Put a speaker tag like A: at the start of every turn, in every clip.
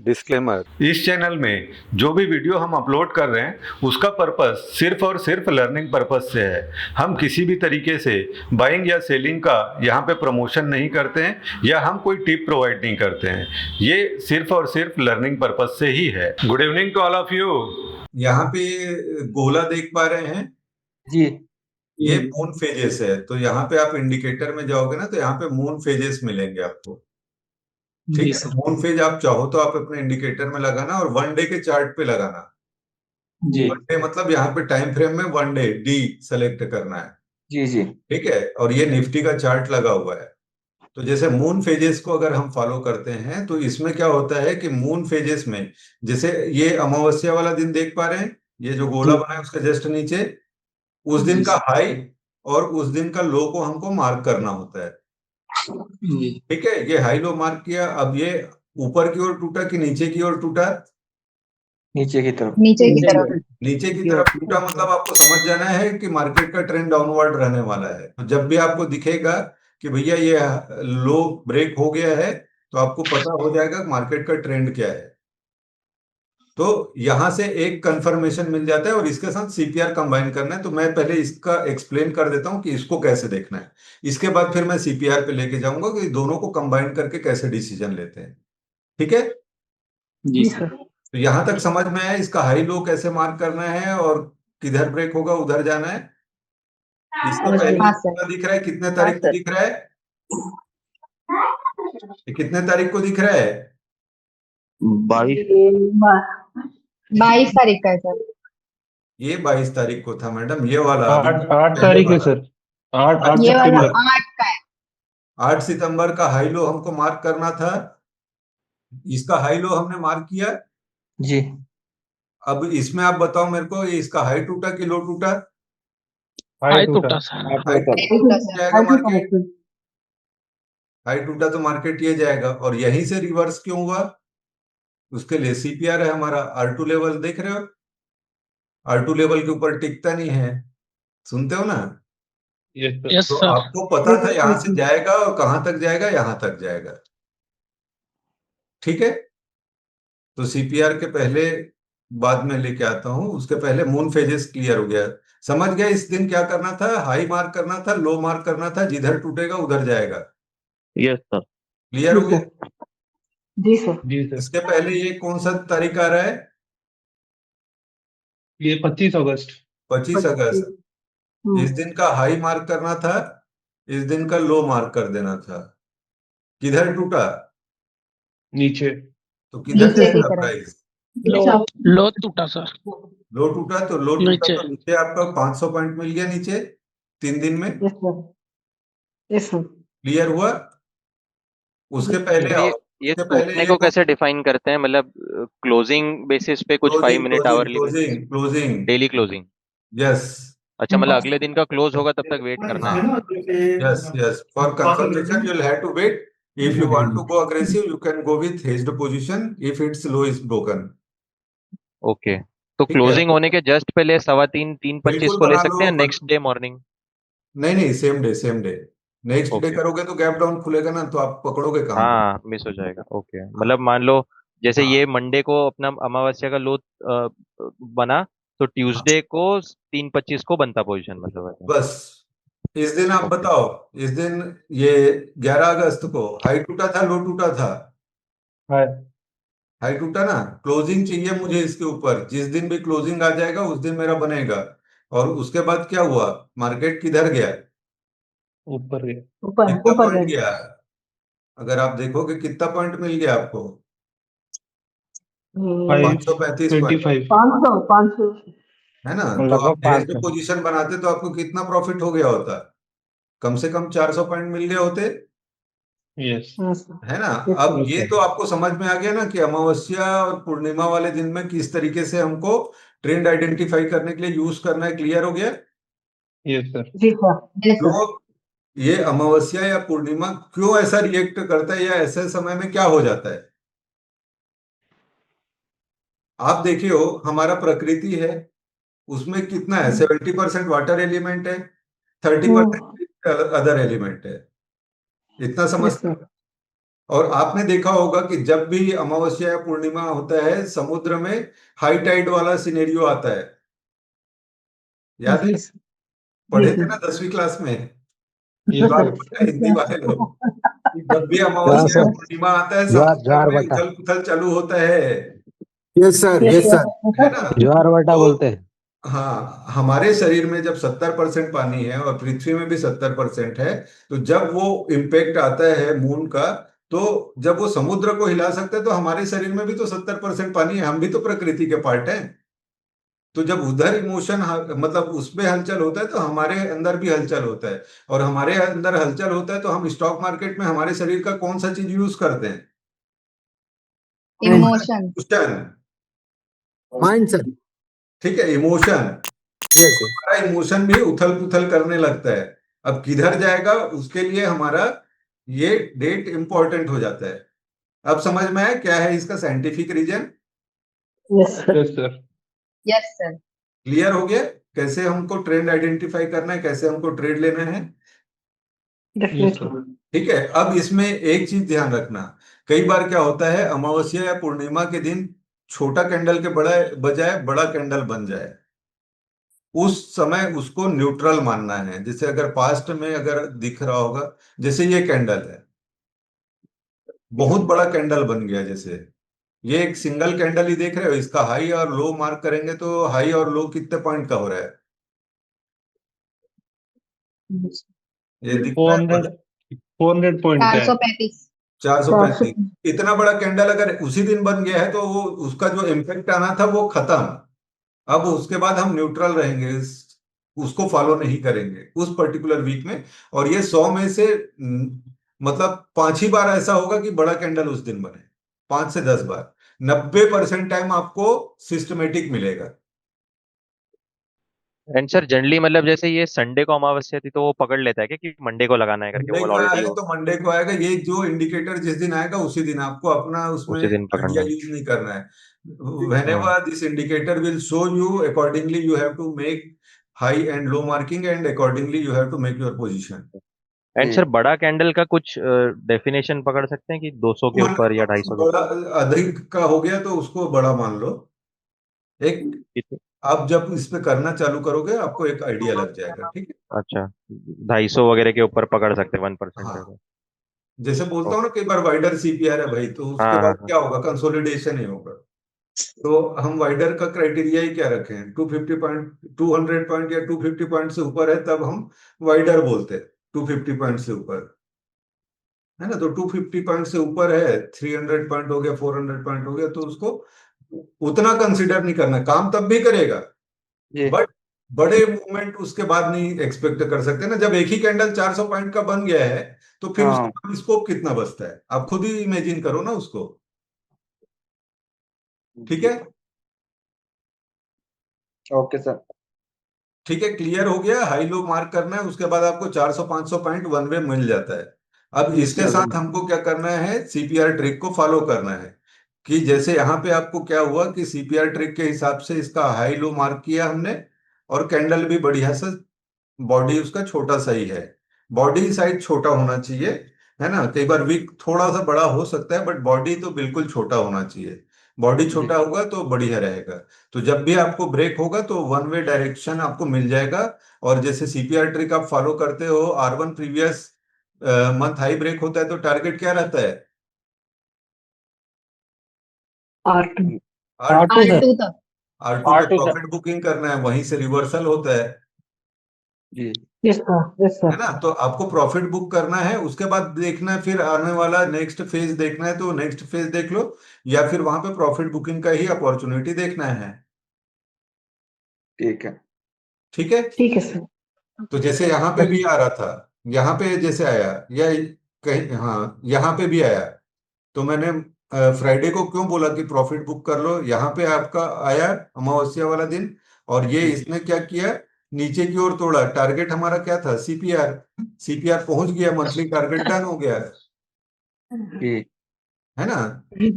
A: Disclaimer. इस channel में जो भी वीडियो हम अपलोड कर रहे हैं उसका पर्पस सिर्फ और सिर्फ लर्निंग पर्पस से है। हम किसी भी तरीके से बाइंग या सेलिंग का यहाँ पे प्रमोशन नहीं करते हैं या हम कोई टिप प्रोवाइड नहीं करते हैं। ये सिर्फ और सिर्फ लर्निंग पर्पस से ही है। Good evening to all of you. यहाँ पे गोला देख पा रहे हैं,
B: जी
A: ये मून फेजेस है। तो यहाँ पे आप इंडिकेटर में जाओगे ना तो यहाँ पे मून फेजेस मिलेंगे आपको। ठीक
B: जी
A: है,
B: सर।
A: मून फेज आप चाहो तो आप अपने इंडिकेटर में लगाना और वन डे के चार्ट पे लगाना।
B: जी
A: वन डे मतलब यहाँ पे टाइम फ्रेम में वन डे डी सेलेक्ट करना है।
B: जी जी
A: ठीक है, और ये निफ्टी का चार्ट लगा हुआ है। तो जैसे मून फेजेस को अगर हम फॉलो करते हैं तो इसमें क्या होता है कि मून फेजेस में जैसे ये अमावस्या वाला दिन देख पा रहे हैं, ये जो गोला
B: जी
A: बना है उसके जस्ट नीचे उस दिन
B: जी
A: का
B: सर।
A: हाई और उस दिन का लो को हमको मार्क करना होता है।
B: जी
A: ठीक है, ये हाई लो मार्क किया। अब ये ऊपर की ओर टूटा कि नीचे की ओर टूटा?
B: नीचे की तरफ।
C: नीचे की तरफ।
A: नीचे की तरफ टूटा मतलब आपको समझ जाना है कि मार्केट का ट्रेंड डाउनवर्ड रहने वाला है। तो जब भी आपको दिखेगा कि भैया ये लो ब्रेक हो गया है तो आपको पता हो जाएगा मार्केट का ट्रेंड क्या है। तो यहां से एक कंफर्मेशन मिल जाता है और इसके साथ सीपीआर कंबाइन करना है। तो मैं पहले इसका एक्सप्लेन कर देता हूं कि इसको कैसे देखना है। इसके बाद फिर मैं सीपीआर पे लेके जाऊंगा कि दोनों को कंबाइन करके कैसे डिसीजन लेते हैं। ठीक है,
B: जी सर।
A: तो यहां तक समझ में आया इसका हाई लो कैसे मार्क करना है और किधर ब्रेक होगा उधर जाना है। इसका
B: समझ
A: पहले
B: गए।
C: हाँ सर।
A: कितना दिख रहा है, कितने
B: हाँ
A: तारीख को
B: सर।
A: दिख रहा है? ये कितने तारीख को दिख रहा है?
B: 22।
C: 22 तारीख का है सर।
A: ये 22 तारीख को था मैडम, ये वाला अभी
D: 8
A: पहले
D: तारीख है
A: वाला।
D: सर। 8
C: ये वाला
D: सितंबर।
C: 8 का है।
A: 8 सितंबर का हाई लो हमको मार्क करना था। इसका हाई लो हमने मार्क किया।
B: जी
A: अब इसमें आप बताओ मेरे को, ये इसका हाई टूटा कि लो टूटा?
D: हाई टूटा।
A: हाई
C: ये टूटा सर।
A: जाएगा मार्केट, हाई टूटा तो मार्केट ये जाएगा। और यहीं से रिवर्स क्यों हुआ उसके लिए सीपीआर है हमारा। R2 लेवल देख रहे हो, R2 लेवल के ऊपर टिकता नहीं है, सुनते हो ना?
D: Yes sir.
E: यस
A: तो
E: सर।
A: आपको पता था यहां से जाएगा और कहां तक जाएगा, यहां तक जाएगा। ठीक है, तो सीपीआर के पहले बाद में लेके आता हूं, उसके पहले मून फेजेस क्लियर हो गया। समझ गया इस दिन क्या करना था? हाई मार्क करना था, लो मार्क करना था, जिधर टूटेगा उधर जाएगा।
D: Yes sir.
A: क्लियर हो गया?
C: जी सर।
D: जी सर।
A: इसके पहले ये कौन सा तारीख आ रहा है?
D: ये 25 अगस्त।
A: 25 अगस्त। इस दिन का हाई मार्क करना था, इस दिन का लो मार्क कर देना था। किधर टूटा?
D: नीचे।
A: तो किधर
C: नीचे की
A: जाएगा
C: तरफ।
A: प्राइस?
E: लो टूटा सर।
A: लो टूटा तो लो टूटा
E: नीचे।
A: तो नीचे आपका 500 पॉइंट मिल गया नीचे 3 दिन में।
C: Yes sir. Yes sir.
A: Clear हुआ? उसके पहले
F: सर
A: आओ,
F: ये
A: उसके पहले
F: टूटने
A: ये
F: को कैसे डिफाइन करते हैं, मतलब क्लोजिंग बेसिस पे कुछ 5
A: closing
F: minute
A: closing
F: hourly basis
A: closing closing.
F: Daily closing?
A: Yes.
F: अच्छा, मतलब अगले दिन का क्लोज होगा तब तक वेट करना है।
A: हाँ, yes yes, for confirmation you will have to wait. If you want to go aggressive you can go with hedged position if its low is broken.
F: Okay, तो
A: ठीक है,
F: क्लोजिंग होने के जस्ट पहले 3:15 3:25
A: बिल्कुल
F: को ले
A: बना
F: सकते
A: लो
F: हैं, नेक्स्ट डे मॉर्निंग?
A: नहीं नहीं, same day same day. Next day
F: okay.
A: करोगे तो गैप डाउन खुलेगा ना, तो आप पकड़ोगे कहाँ पे?
F: हाँ, मिस हो जाएगा। ओके,
A: हाँ
F: मतलब मान लो जैसे
A: हाँ
F: ये मंडे को अपना अमावस्या का लो बना, तो
A: हाँ,
F: ट्यूसडे को 3:25 को बनता पोजीशन, मतलब ऐसा।
A: बस इस दिन आप
F: ओके।
A: बताओ। इस दिन ये 11 अगस्त को हाई टूटा था लो टूटा था?
D: हाई।
A: हाई टूटा ना। क्लोजिंग चाहिए मुझे इसके ऊपर, जिस दिन भी क्लोजिंग आ जाएगा उस दिन मेरा बनेगा। और उसके बाद क्या हुआ, मार्केट किधर गया?
D: ऊपर गया।
C: ऊपर
A: कितना
C: ऊपर
A: पॉइंट
C: गए।
A: गया? अगर आप देखोगे कितना पॉइंट मिल गया आपको? 535 पॉइंट,
D: 525।
C: 500
A: है ना? तो
D: लगभग
A: आप हेज्ड
D: 500।
A: पोजीशन बनाते तो आपको कितना प्रॉफिट हो गया होता? कम से कम 400 पॉइंट मिल गए होते,
D: यस।
A: है ना?
C: यस
A: अब
C: सर।
A: ये तो आपको समझ में आ गया ना कि अमावस्या और पूर्णिमा वाले दिन में किस तरीके से हमको ट्रेंड आइडेंटिफाई करने के लिए यूज करना है। क्लियर हो गया?
D: Yes sir.
C: जी सर। Yes sir.
A: क्यों ये अमावस्या या पूर्णिमा क्यों ऐसा रिएक्ट करता है या ऐसे समय में क्या हो जाता है? आप देखिए हो, हमारा प्रकृति है, उसमें कितना है, 70% वाटर एलिमेंट है, 30% अदर एलिमेंट है। इतना
C: यस
A: समझते
C: सर।
A: हो? और आपने देखा होगा कि जब भी अमावस्या या पूर्णिमा होता है समुद्र में हाई टाइड वाला सिनेरियो आता है, याद है?
C: जी सर।
A: पढ़े
C: जी
A: थे
C: सर।
A: ना 10वीं क्लास में,
D: यस
A: जो
D: सर।
A: आपके हिंदी वाले लोग, कि जब भी
G: हाँ
A: अमावस्या या
G: सर,
A: पूर्णिमा आता है
G: ज्वार
A: समुद्र
G: ज्वार
A: में
G: बटा,
A: उथल पुथल चालू होता है
G: yes sir,
C: yes
G: yes sir,
A: है
C: सर।
A: ना?
G: ज्वार बटा
A: तो
G: बोलते हैं।
A: हाँ, हमारे शरीर में जब 70% पानी है और पृथ्वी में भी 70% है, तो जब वो इम्पेक्ट आता है मून का, तो जब वो समुद्र को हिला सकता है तो हमारे शरीर में भी तो 70% पानी है, हम भी तो प्रकृति के पार्ट हैं। तो जब उधर इमोशन मतलब उसमें हलचल होता है तो हमारे अंदर भी हलचल होता है, और हमारे अंदर हलचल होता है तो हम स्टॉक मार्केट में हमारे शरीर का कौन सा चीज यूज करते हैं?
C: इमोशन।
A: इमोशन।
G: माइंड सर,
A: ठीक है, इमोशन।
G: यस सर,
A: हमारा इमोशन भी उथल पुथल करने लगता है। अब किधर जाएगा उसके लिए हमारा ये डेट इंपॉर्टेंट हो जाता है। अब समझ में आया क्या है इसका scientific reason?
C: Yes sir.
D: Yes sir.
C: Yes sir.
A: Clear हो गया कैसे हमको ट्रेंड आइडेंटिफाई करना है, कैसे हमको ट्रेड लेना है?
D: Yes sir.
C: डेफिनेटली।
A: ठीक है, अब इसमें एक चीज ध्यान रखना। कई बार क्या होता है अमावस्या या पूर्णिमा के दिन छोटा कैंडल के बड़ा बजाय बड़ा कैंडल बन जाए, उस समय उसको न्यूट्रल मानना है। जैसे अगर पास्ट में अगर दिख रहा होगा, जैसे ये कैंडल है, बहुत बड़ा कैंडल बन गया, जैसे ये एक सिंगल कैंडल ही देख रहे हो, इसका हाई और लो मार्क करेंगे तो हाई और लो कितने पॉइंट का हो रहा है? ये दिख
D: फोर
A: रहा
D: हंड्रेड
A: है?
D: 400 पॉइंट का है।
C: 435।
A: 435। इतना बड़ा कैंडल अगर उसी दिन बन गया है तो वो उसका जो इम्पैक्ट आना था वो खत्म। अब उसके बाद हम न्यूट्रल रहेंगे, उसको फॉलो नहीं करेंगे उस पर्टिकुलर वीक में। और ये 100 में से मतलब 5 ही बार ऐसा होगा कि बड़ा कैंडल उस दिन बने, 5 से 10 बार। 90% टाइम आपको सिस्टमेटिक मिलेगा।
F: एंड सर जनरली मतलब जैसे ये संडे को अमावस्या थी तो वो पकड़ लेता है क्या कि मंडे को लगाना है करके,
A: मंडे
F: वो
A: को आया
F: ऑलरेडी
A: है
F: हो
A: तो मंडे को आएगा, ये जो इंडिकेटर जिस दिन आएगा उसी दिन आपको अपना उसमें
F: उसी दिन
A: आइडिया
F: पकड़ना है।
A: यूज नहीं करना है।
F: हाँ।
A: whenever this indicator will show you, accordingly you have to make high and low marking, and accordingly you have to make your position।
F: And sir बड़ा कैंडल का कुछ डेफिनेशन पकड़ सकते हैं कि 200 के ऊपर या 250 के
A: बड़ा अधिक का हो गया तो उसको बड़ा मान लो। एक
F: ऊपर?
A: आप जब इस पे करना चालू करोगे आपको एक आइडिया लग जाएगा, ठीक है?
F: अच्छा, 250 वगैरह के ऊपर पकड़ सकते हैं 1%
A: हाँ,
F: का।
A: जैसे बोलता हूँ
F: ओके।
A: ना कई बार वाइडर सीपीआर है भाई, तो उसके
F: हाँ हाँ
A: बाद
F: हाँ।
A: क्या होगा, कंसोलिडेशन ही होगा। तो हम वाइडर का क्राइटेरिया ही क्या रखें, 250 पॉइंट 200 पॉइंट या 250 पॉइंट से ऊपर है तब हम वाइडर बोलते हैं। 250 पॉइंट से ऊपर है ना, तो 250 पॉइंट से ऊपर है, 300 पॉइंट हो गया, 400 पॉइंट हो गया, तो उसको उतना कंसिडर नहीं करना, काम तब भी करेगा
B: जी।
A: बट बड़े मूवमेंट उसके बाद नहीं एक्सपेक्ट कर सकते ना। जब एक ही कैंडल 400 पॉइंट का बन गया है तो फिर उसके
B: हाँ।
A: बाद स्कोप कितना बचता है, आप खुद ही इमेजिन करो ना उसको। ठीक है?
B: Okay sir.
A: ठीक है, क्लियर हो गया। हाई लो मार्क करना है, उसके बाद आपको 400 500 पॉइंट वन वे मिल जाता है। अब इसके साथ हमको क्या करना है, सीपीआर ट्रिक को फॉलो करना है। कि जैसे यहाँ पे आपको क्या हुआ कि सीपीआर ट्रिक के हिसाब से इसका हाई लो मार्क किया हमने, और कैंडल भी बढ़िया से, बॉडी उसका छोटा सा ही है, बॉडी साइज छोटा होना चाहिए, है ना? कई बार विक थोड़ा सा बड़ा हो सकता है बट बॉडी तो बिल्कुल छोटा होना चाहिए। बॉडी छोटा होगा तो बढ़िया रहेगा। तो जब भी आपको ब्रेक होगा तो वन वे डायरेक्शन आपको मिल जाएगा। और जैसे सीपीआर ट्रिक आप फॉलो करते हो, R1 previous month high break होता है तो टारगेट क्या रहता है?
C: R2।
A: Are
D: R2 sir.
C: R2 तक।
A: R2 पे
D: R2 सर।
A: प्रॉफिट बुकिंग करना है, वहीं से रिवर्सल होता है
B: जी।
C: Yes sir. यस
A: है ना?
C: सर।
A: तो आपको प्रॉफिट बुक करना है, उसके बाद देखना है फिर आने वाला नेक्स्ट फेज देखना है तो नेक्स्ट फेज देख लो, या फिर वहां पे प्रॉफिट बुकिंग का ही अपॉर्चुनिटी देखना है।
B: ठीक है।
A: ठीक है,
C: ठीक है सर।
A: तो जैसे यहाँ पे भी आ रहा था, यहाँ पे जैसे आया, या कहीं, हाँ यहाँ पे भी आया, तो मैंने फ्राइडे को क्यों बोला कि प्रॉफिट बुक कर लो, यहाँ पे आपका आया अमावस्या वाला दिन, और ये इसने क्या किया, नीचे की ओर तोड़ा। टारगेट हमारा क्या था, सीपीआर, सीपीआर पहुंच गया, मंथली टारगेट डन हो गया,
B: ठीक।
A: है ना?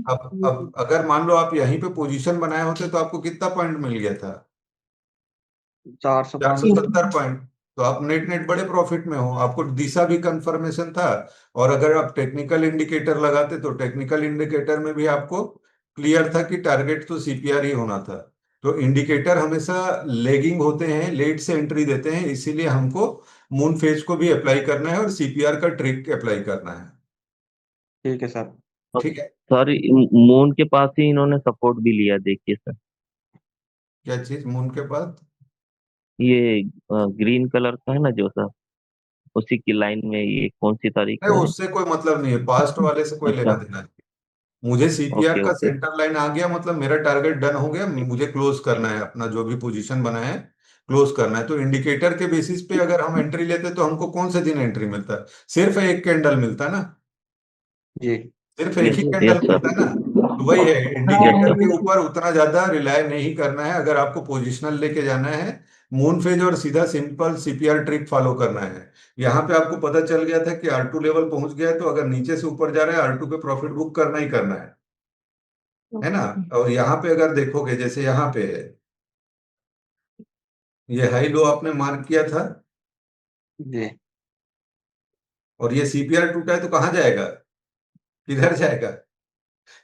A: अब अगर मान लो आप यहीं पे पोजीशन बनाए होते तो आपको कितना पॉइंट मिल गया था?
B: 400
A: चार सौ
B: पॉइंट।
A: सत्तर पॉइंट तो आप नेट नेट बड़े प्रॉफिट में हो, आपको दिशा भी कंफर्मेशन था। और अगर आप टेक्निकल इंडिकेटर लगाते तो टेक्निकल इंडिकेटर में भी आपको क्लियर था कि टारगेट तो सीपीआर ही होना था। तो इंडिकेटर हमेशा लेगिंग होते हैं, लेट से एंट्री देते हैं, इसीलिए हमको मून फेज को भी अप्लाई करना है और सीपीआर का ट्रिक अप्लाई करना है।
B: ठीक है सर।
A: ठीक है।
H: सर मून के पास ही इन्होंने सपोर्ट भी लिया, देखिए सर।
A: क्या चीज मून के बाद?
H: ये ग्रीन कलर का है ना जो सर, उसी की लाइन में ये कौन सी तारीख
A: नहीं,
H: में है?
A: उससे कोई मतलब नहीं है, पास्ट वाले से कोई लेना
H: अच्छा।
A: देना नहीं। मुझे सीपीआर
H: ओके
A: का
H: ओके।
A: सेंटर लाइन आ गया, मतलब मेरा टारगेट डन हो गया, मुझे क्लोज करना है अपना जो भी पोजीशन बनाया है, क्लोज करना है। तो इंडिकेटर के बेसिस पे अगर हम एंट्री लेते तो हमको कौन से दिन एंट्री मिलता है? सिर्फ एक कैंडल मिलता है ना,
B: जी।
A: सिर्फ एक
H: यस
A: ही कैंडल
H: यस
A: मिलता है ना।
H: सर।
A: तो वही है,
H: यस
A: इंडिकेटर के
H: सर।
A: ऊपर उतना ज्यादा रिलाय नहीं करना है अगर आपको पोजिशनल लेके जाना है। मून फेज और सीधा सिंपल सीपीआर ट्रिक फॉलो करना है। यहाँ पे आपको पता चल गया था कि R2 लेवल पहुंच गया है, तो अगर नीचे से ऊपर जा रहा है R2 पे प्रॉफिट बुक करना ही करना है ना। और यहाँ पे अगर देखोगे, जैसे यहाँ पे है, ये हाई लो आपने मार्क किया था
B: जी।
A: और ये सीपीआर टूटा है, तो कहाँ जाएगा, किधर जाएगा?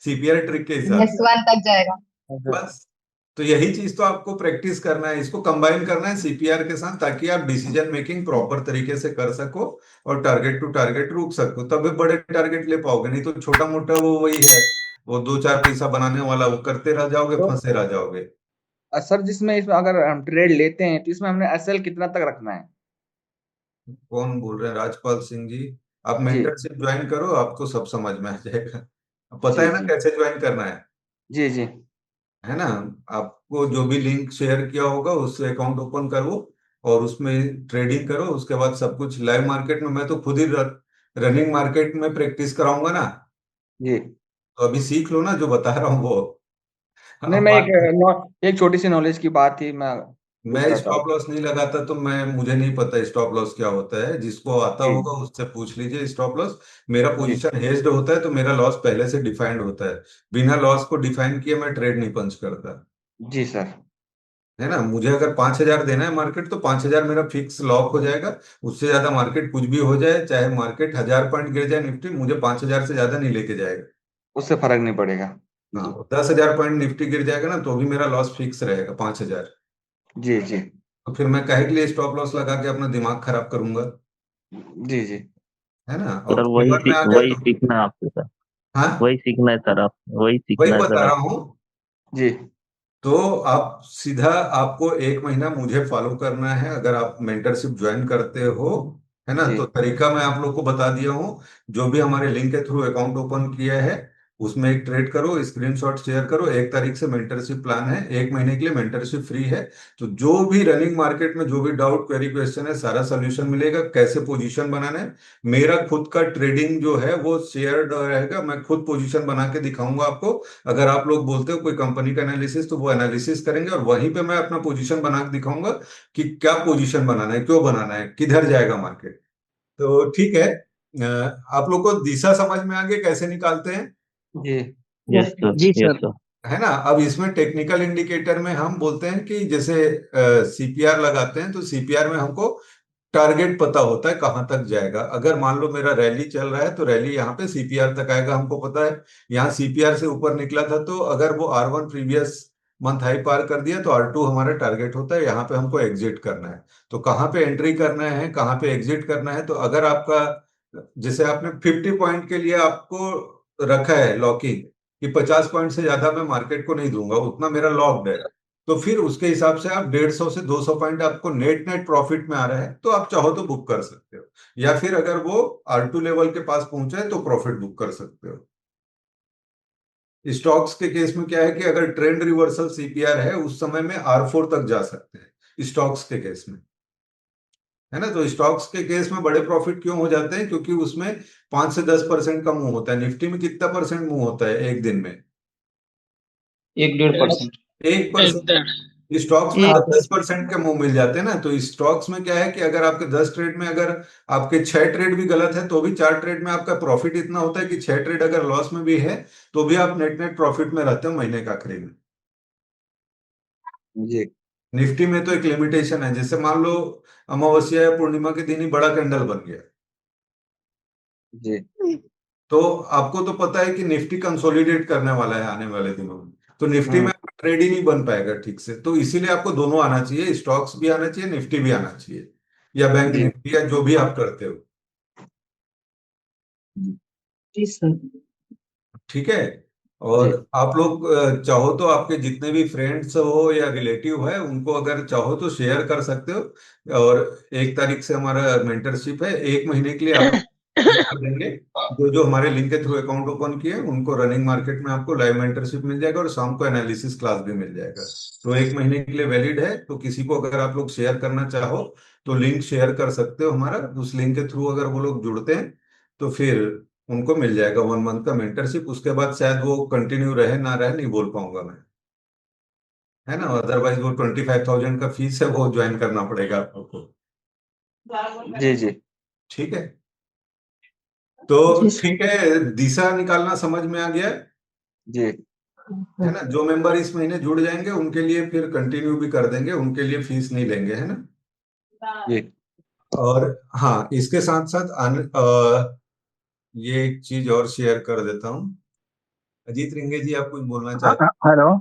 A: सीपीआर ट्रिक के हिसाब से
C: S1 तक जाएगा।
A: बस। तो यही चीज तो आपको प्रैक्टिस करना है, इसको कंबाइन करना है सीपीआर के साथ, ताकि आप डिसीजन मेकिंग प्रॉपर तरीके से कर सको और टारगेट टू टारगेट रुक सको, तब भी बड़े टारगेट ले पाओगे। नहीं तो छोटा मोटा वो वही है, वो दो चार पैसा बनाने वाला, वो करते रह जाओगे,
B: तो
A: फंसे रह जाओगे।
B: सर, जिसमें इसमें अगर हम ट्रेड लेते हैं तो इसमें हमने एसएल कितना तक रखना है?
A: कौन बोल रहे हैं? राजपाल सिंह जी। आप
B: जी
A: मेंटरशिप ज्वाइन करो, आपको सब समझ में आ जाएगा। पता
B: जी
A: है ना
B: जी
A: कैसे ज्वाइन करना
B: जी जी।
A: है ना। आपको जो भी लिंक शेयर किया होगा उससे अकाउंट ओपन करो और उसमें ट्रेडिंग करो। उसके बाद सब कुछ लाइव मार्केट में, मैं तो खुद ही रनिंग मार्केट में प्रैक्टिस कराऊंगा ना।
B: जी।
A: तो अभी सीख लो ना जो बता रहा हूँ वो।
B: नहीं,
A: अब
B: मैं
A: बात,
B: एक छोटी सी नॉलेज की बात थी, मैं पूछ
A: मैं
B: रहा था।
A: स्टॉप लॉस नहीं लगाता, तो मुझे नहीं पता स्टॉप लॉस क्या होता है। जिसको आता
B: जी
A: होगा उससे पूछ लीजिए स्टॉप लॉस। मेरा
B: जी
A: पोजीशन हेज्ड होता है, तो मेरा लॉस पहले से डिफाइंड होता है। बिना लॉस को डिफाइन किए मैं ट्रेड नहीं पंच करता,
B: जी सर।
A: है ना। मुझे अगर 5,000 देना है मार्केट, तो 5,000 मेरा फिक्स लॉक हो जाएगा। उससे ज्यादा मार्केट कुछ भी हो जाए, चाहे मार्केट 1,000 पॉइंट गिर जाए निफ्टी, मुझे 5,000 से ज्यादा नहीं लेके जाएगा।
B: उससे फर्क नहीं पड़ेगा। जी
A: हाँ, 10,000 पॉइंट निफ्टी गिर जाएगा ना, तो भी मेरा लॉस फिक्स रहेगा 5,000।
B: जी जी
A: तो फिर मैं काहे के लिए स्टॉप लॉस लगा के अपना दिमाग खराब करूंगा,
B: जी जी।
A: है ना। और
H: सर
A: पेपर में आ गया
H: वही
A: तो,
H: सीखना है आपसे सर।
A: हाँ,
H: वही सीखना है सर आप, वही
A: वही
H: सीखना है
A: बता
H: सर
A: रहा
H: आपसे।
A: हूँ।
B: जी
A: तो आप सीधा, आपको 1 महीना मुझे फॉलो करना है अगर आप मेंटरशिप ज्वाइन करते हो, है ना।
B: जी
A: तो तरीका मैं आप लोग को बता दिया हूँ। जो भी हमारे लिंक के थ्रू अकाउंट ओपन किया है, उसमें एक ट्रेड करो, स्क्रीनशॉट शेयर करो। 1 तारीख से मेंटरशिप प्लान है, 1 महीने के लिए मेंटरशिप फ्री है। तो जो भी रनिंग मार्केट में जो भी डाउट क्वेरी क्वेश्चन है, सारा सोल्यूशन मिलेगा। कैसे पोजीशन बनाना है, मेरा खुद का ट्रेडिंग जो है वो शेयर्ड रहेगा, मैं खुद पोजीशन बना के दिखाऊंगा आपको। अगर आप लोग बोलते हो कोई कंपनी का एनालिसिस, तो वो एनालिसिस करेंगे और वहीं पे मैं अपना पोजीशन बना के दिखाऊंगा कि क्या पोजीशन बनाना है, क्यों बनाना है, किधर जाएगा मार्केट। तो ठीक है। आप लोग को दिशा समझ में आ गया कैसे निकालते हैं,
B: जी
H: यस सर।
E: जी
H: यस
E: सर।
H: सर।
A: है ना। अब इसमें टेक्निकल इंडिकेटर में हम बोलते हैं कि जैसे सीपीआर लगाते हैं, तो सीपीआर में हमको टारगेट पता होता है कहां तक जाएगा। अगर मान लो मेरा रैली चल रहा है, तो रैली यहाँ पे सीपीआर तक आएगा, हमको पता है। यहाँ सीपीआर से ऊपर निकला था, तो अगर वो R1 प्रीवियस मंथ हाई पार कर दिया, तो R2 हमारा टारगेट होता है। यहाँ पे हमको एग्जिट करना है। तो कहाँ पे एंट्री करना है, कहाँ पे एग्जिट करना है, तो अगर आपका, जैसे आपने 50 पॉइंट के लिए आपको रखा है लॉकिंग, कि 50 पॉइंट से ज्यादा मैं मार्केट को नहीं दूंगा, उतना मेरा लॉक्ड है। तो फिर उसके हिसाब से आप 150 से 200 पॉइंट आपको नेट नेट प्रॉफिट में आ रहा है, तो आप चाहो तो बुक कर सकते हो। या फिर अगर वो R2 लेवल के पास पहुंचे तो प्रॉफिट बुक कर सकते हो। स्टॉक्स के केस में क्या है कि अगर ट्रेंड रिवर्सल सीपीआर है, उस समय में R4 तक जा सकते हैं स्टॉक्स के केस में, है ना। तो स्टॉक्स के केस में बड़े प्रॉफिट क्यों हो जाते हैं? क्योंकि उसमें 5 से 10% का मूव होता है। निफ्टी में कितना परसेंट मूव होता है एक दिन में?
D: 1-1.5%।
A: 1%।
E: एकदम
A: स्टॉक्स में
E: एक
A: 10-10% के मूव मिल जाते हैं ना। तो स्टॉक्स में क्या है कि अगर आपके 10 ट्रेड में, अगर आपके 6 ट्रेड भी गलत है, तो भी 4 ट्रेड में आपका प्रॉफिट इतना होता है कि 6 ट्रेड अगर लॉस में भी है, तो भी आप नेट नेट प्रॉफिट में रहते हो महीने का आखिरी में।
B: जी
A: निफ्टी में तो एक लिमिटेशन है, जैसे मान लो अमावस्या या पूर्णिमा के दिन ही बड़ा कैंडल बन गया,
B: जी
A: तो आपको तो पता है कि निफ्टी कंसोलिडेट करने वाला है आने वाले दिनों में, तो निफ्टी में ट्रेड ही नहीं बन पाएगा ठीक से। तो इसीलिए आपको दोनों आना चाहिए, स्टॉक्स भी आना चाहिए, निफ्टी भी आना चाहिए, या बैंक
B: जी
A: निफ्टी, या जो भी आप करते हो।
C: जी सर।
A: ठीक है।
B: जी
A: और आप लोग चाहो तो आपके जितने भी फ्रेंड्स हो या रिलेटिव है उनको अगर चाहो तो शेयर कर सकते हो। और 1 तारीख से हमारा मेंटरशिप है, 1 महीने के लिए आप कर देंगे। जो जो हमारे लिंक के थ्रू अकाउंट ओपन किए उनको रनिंग मार्केट में आपको लाइव मेंटरशिप मिल जाएगा और शाम को एनालिसिस क्लास भी मिल जाएगा। तो 1 महीने के लिए वैलिड है। तो किसी को अगर आप लोग शेयर करना चाहो तो लिंक शेयर कर सकते हो हमारा, उस लिंक के थ्रू अगर वो लोग जुड़ते हैं तो फिर उनको मिल जाएगा 1 मंथ का मेंटरशिप। उसके बाद शायद वो कंटिन्यू रहे ना रहे नहीं बोल पाऊंगा मैं, है ना। अदरवाइज वो 25,000 का फीस है, वो ज्वाइन करना पड़ेगा आपको।
B: जी जी
A: ठीक है, तो
C: जी सर।
A: ठीक है, दिशा निकालना समझ में आ गया
B: जी
A: है ना। जो मेंबर इस महीने जुड़ जाएंगे उनके लिए फिर कंटिन्यू भी कर देंगे, उनके लिए फीस नहीं लेंगे, है ना।
B: जी
A: और हाँ, इसके साथ साथ ये एक चीज और शेयर कर देता हूँ। अजीत रिंगे जी, आप कुछ बोलना चाहते
E: हेलो।
A: हैं?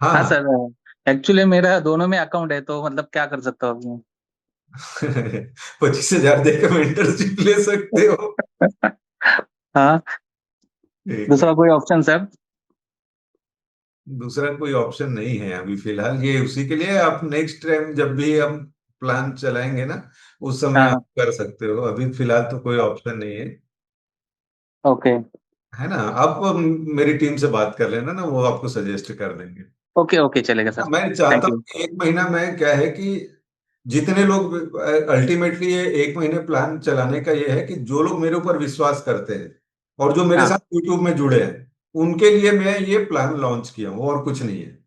A: हाँ
E: हाँ
A: हाँ।
E: सर, एक्चुअली मेरा दोनों में अकाउंट है, तो मतलब क्या कर सकता हूँ अभी
A: 25,000 देकर मेंटरशिप ले सकते हो।
E: हाँ,
A: ठीक है।
E: दूसरा कोई ऑप्शन सर?
A: दूसरा कोई ऑप्शन नहीं है अभी फिलहाल, ये उसी के लिए आप नेक्स्ट टाइम जब भी हम प्लान चलाएंगे ना उस समय
E: हाँ
A: आप कर सकते हो। अभी फिलहाल तो कोई ऑप्शन नहीं है,
E: ओके
A: है ना। आप मेरी टीम से बात कर लेना ना, वो आपको सजेस्ट कर देंगे।
E: ओके ओके, चलेगा सर।
A: मैं चाहता
E: थैंक
A: हूँ
E: यू।
A: कि 1 महीना में क्या है कि जितने लोग अल्टीमेटली ये 1 महीने प्लान चलाने का ये है कि जो लोग मेरे ऊपर विश्वास करते हैं और जो मेरे
E: हाँ
A: साथ यूट्यूब में जुड़े हैं उनके लिए मैं ये प्लान लॉन्च किया हूँ, और कुछ नहीं है।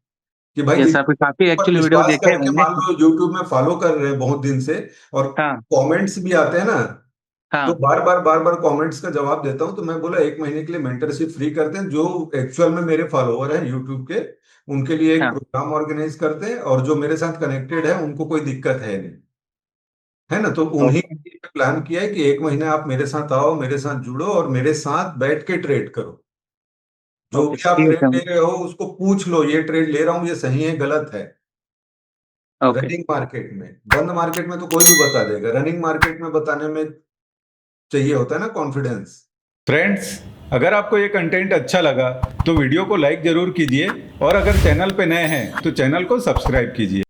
A: कि भाई
E: ये
A: जिस
E: सर, काफी
A: पर
E: एक्चुअली वीडियो
A: विश्वास
E: देखे हैं
A: करके
E: मैंने।
A: मान लो यूट्यूब में फॉलो कर रहे हैं बहुत दिन से, और
E: हाँ
A: कमेंट्स भी आते हैं ना, तो
E: हाँ
A: बार बार कमेंट्स का जवाब देता हूं। तो मैं बोला 1 महीने के लिए मेंटरशिप फ्री करते हैं, जो एक्चुअल में मेरे फॉलोअर हैं यूट्यूब के उनके लिए एक
E: हाँ
A: प्रोग्राम ऑर्गेनाइज करते हैं, और जो मेरे साथ कनेक्टेड है उनको कोई दिक्कत है नहीं, है ना। तो उन्हीं के
E: ओके
A: लिए प्लान किया है कि 1 महीने आप मेरे साथ आओ, मेरे साथ जुड़ो और मेरे साथ बैठ के ट्रेड करो। जो
E: ओके,
A: भी आप
E: ठीक है
A: ट्रेड
E: सर।
A: ले रहे हो उसको पूछ लो, ये ट्रेड ले रहा हूँ ये सही है गलत है।
E: ओके
A: रनिंग मार्केट में, बंद मार्केट में तो कोई भी बता देगा, रनिंग मार्केट में बताने में चाहिए होता है ना कॉन्फिडेंस। फ्रेंड्स, अगर आपको ये कंटेंट अच्छा लगा तो वीडियो को लाइक जरूर कीजिए, और अगर चैनल पे नए हैं तो चैनल को सब्सक्राइब कीजिए।